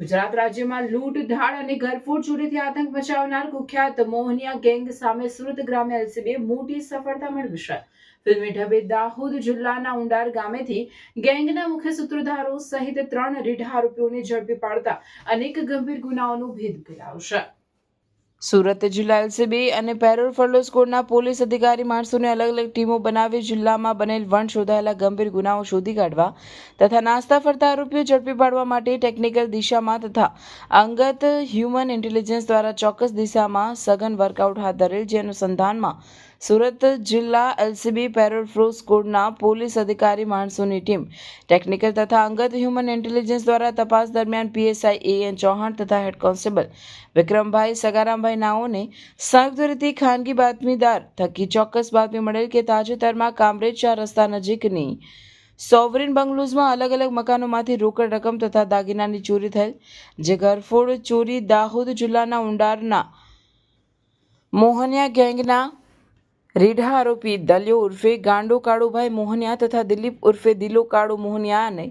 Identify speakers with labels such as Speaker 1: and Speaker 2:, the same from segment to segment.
Speaker 1: ગુજરાત રાજ્યમાં લૂંટ ધાડ અને ઘરફોડ ચોરીથી આતંક મચાવનાર કુખ્યાત મોહનિયા ગેંગ સામે સુરત ગ્રામ્ય એલસીબીએ મોટી સફળતા મેળવી છે. ફિલ્મી ઢબે દાહોદ જિલ્લાના ઉંડાર ગામેથી ગેંગના મુખ્ય સૂત્રધારો સહિત 3 રીઢા આરોપીઓને ઝડપી પાડતા અનેક ગંભીર ગુનાઓનો ભેદ ઉકેલાયો છે. સુરત જિલ્લા એલસીબી અને પેરોલ ફર્લો સ્કોડના પોલીસ અધિકારી માણસોને અલગ અલગ ટીમો બનાવી જિલ્લામાં બનેલ વણ શોધાયેલા ગંભીર ગુનાઓ શોધી કાઢવા તથા નાસ્તા ફરતા આરોપીઓ ઝડપી પાડવા માટે ટેકનિકલ દિશામાં તથા અંગત હ્યુમન ઇન્ટેલિજન્સ દ્વારા ચોક્કસ દિશામાં સઘન વર્કઆઉટ હાથ ધરેલ, જે અનુસંધાનમાં સુરત જિલ્લા એલસીબી પેરોલ ફ્લો સ્કોડના પોલીસ અધિકારી માણસોની ટીમ ટેકનિકલ તથા અંગત હ્યુમન ઇન્ટેલિજન્સ દ્વારા તપાસ દરમિયાન પીએસઆઈ એ.એન. ચૌહાણ તથા હેડ કોન્સ્ટેબલ વિક્રમભાઈ સગારામભાઈ નાઓને સંયુક્ત રીતે ખાનગી બાતમીદાર થકી ચોક્કસ બાતમી મળેલ કે તાજેતરમાં કામરેજ 4 રસ્તા નજીકની સોવરીન બંગલોઝમાં અલગ અલગ મકાનોમાંથી રોકડ રકમ તથા દાગીનાની ચોરી થયેલ, જે ઘરફોડ ચોરી દાહોદ જિલ્લાના ઉંડારના મોહનિયા ગેંગના રીઢા આરોપી દલિયો ઉર્ફે ગાંડો કાળુભાઈ મોહનિયા તથા દિલીપ ઉર્ફે દિલો કાળુ મોહનિયાને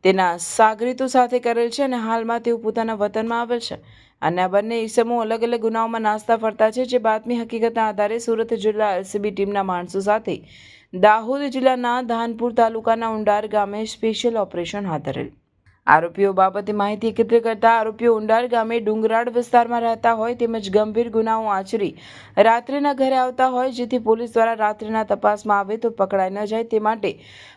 Speaker 1: તેના સાગરીતો સાથે કરેલ છે અને હાલમાં તેઓ પોતાના વતનમાં આવેલ છે. અને આ બંને ઇસમો અલગ અલગ ગુનાઓમાં નાસ્તા ફરતા છે, જે બાતમી હકીકતના આધારે સુરત જિલ્લા એલસીબી ટીમના માણસો સાથે દાહોદ જિલ્લાના ધાનપુર તાલુકાના ઉંડાર ગામે સ્પેશિયલ ઓપરેશન હાથ ધરેલ. આરોપીઓ બાબતે માહિતી એકત્રિત કરતા આરોપીઓ ઉંડાર ગામે ડુંગરાળ વિસ્તારમાં રહેતા હોય તેમજ ગંભીર ગુનાઓ આચરી રાત્રિના ઘરે આવતા હોય, જેથી પોલીસ દ્વારા રાત્રિના તપાસમાં આવે તો પકડાઈ ન જાય તે માટે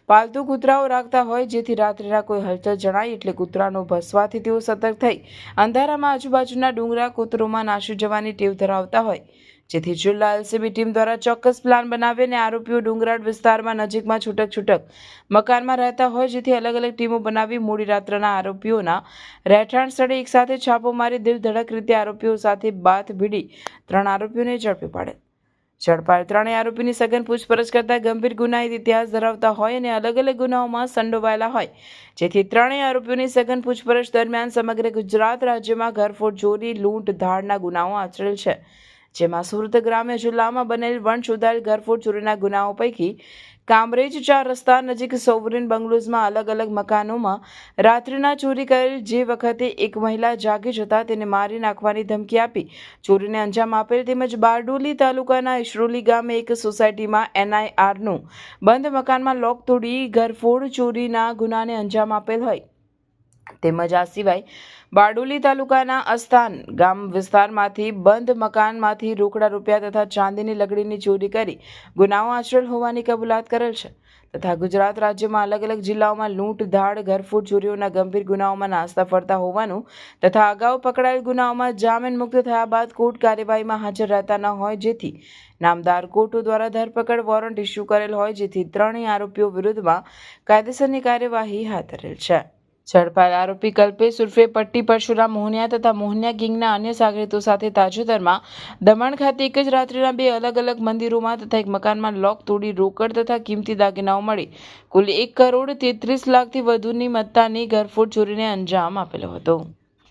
Speaker 1: પાલતુ કૂતરાઓ રાખતા હોય, જેથી રાત્રિના કોઈ હલચલ જણાય એટલે કૂતરાનો ભસવાથી તેઓ સતર્ક થઈ અંધારામાં આજુબાજુના ડુંગરા કૂતરોમાં નાસી જવાની ટેવ ધરાવતા હોય, જેથી જિલ્લા એલસીબી ટીમ દ્વારા ચોક્કસ પ્લાન બનાવીને આરોપીઓ ડુંગરાળ વિસ્તારમાં નજીકમાં છૂટક મકાનમાં રહેતા હોય, જેથી અલગ અલગ ટીમો બનાવી મોડી રાત્રના આરોપીઓના રહેઠાણ સ્થળે એકસાથે છાપો મારી દિલ ધડક રીતે આરોપીઓ સાથે બાથ ભીડી 3 આરોપીઓને ઝડપી પાડેલ. ઝડપાયેલ 3 આરોપીની સઘન પૂછપરછ કરતા ગંભીર ગુનાહિત ઇતિહાસ ધરાવતા હોય અને અલગ અલગ ગુનાઓમાં સંડોવાયેલા હોય, જેથી 3 આરોપીઓની સઘન પૂછપરછ દરમિયાન સમગ્ર ગુજરાત રાજ્યમાં ઘરફોડ ચોરી લૂંટ ધાડના ગુનાઓ આચરેલ છે, જેમાં સુરત ગ્રામ્ય જિલ્લામાં બનેલ વણ શોધાયેલ ઘરફોડ ચોરીના ગુનાઓ પૈકી કામરેજ 4 રસ્તા નજીક સોવરીન બંગલોઝમાં અલગ અલગ મકાનોમાં રાત્રિના ચોરી કરેલ, જે વખતે એક મહિલા જાગી જતા તેને મારી નાખવાની ધમકી આપી ચોરીને અંજામ આપેલ, તેમજ બારડોલી તાલુકાના ઇશરોલી ગામે એક સોસાયટીમાં એનઆઈઆરનું બંધ મકાનમાં લોક તોડી ઘરફોડ ચોરીના ગુનાને અંજામ આપેલ હોય, તેમજ આ સિવાય બારડોલી તાલુકાના અસ્તાન ગામ વિસ્તારમાંથી બંધ મકાનમાંથી રોકડા રૂપિયા તથા ચાંદીની લગડીની ચોરી કરી ગુનાઓ આચરેલ હોવાની કબૂલાત કરેલ છે. તથા ગુજરાત રાજ્યમાં અલગ અલગ જિલ્લાઓમાં લૂંટ ધાડ ઘરફોડ ચોરીઓના ગંભીર ગુનાઓમાં નાસ્તા ફરતા હોવાનું તથા અગાઉ પકડાયેલ ગુનાઓમાં જામીન મુક્ત થયા બાદ કોર્ટ કાર્યવાહીમાં હાજર રહેતા ન હોય, જેથી નામદાર કોર્ટો દ્વારા ધરપકડ વોરંટ ઇસ્યુ કરેલ હોય, જેથી 3 આરોપીઓ વિરુદ્ધમાં કાયદેસરની કાર્યવાહી હાથ ધરેલ છે. ઝડપાયેલ આરોપી કલ્પેશ ઉર્ફે પટ્ટી પરશુરામ મોહનિયા તથા મોહનિયા ગેંગના અન્ય સાગરીતો સાથે તાજેતરમાં દમણ ખાતે એક જ રાત્રિના 2 અલગ અલગ મંદિરોમાં તથા એક મકાનમાં લોક તોડી રોકડ તથા કિંમતી દાગીનાઓ મળી કુલ 1,33,00,000થી વધુની મત્તાની ઘરફોડ ચોરીને અંજામ આપેલો હતો.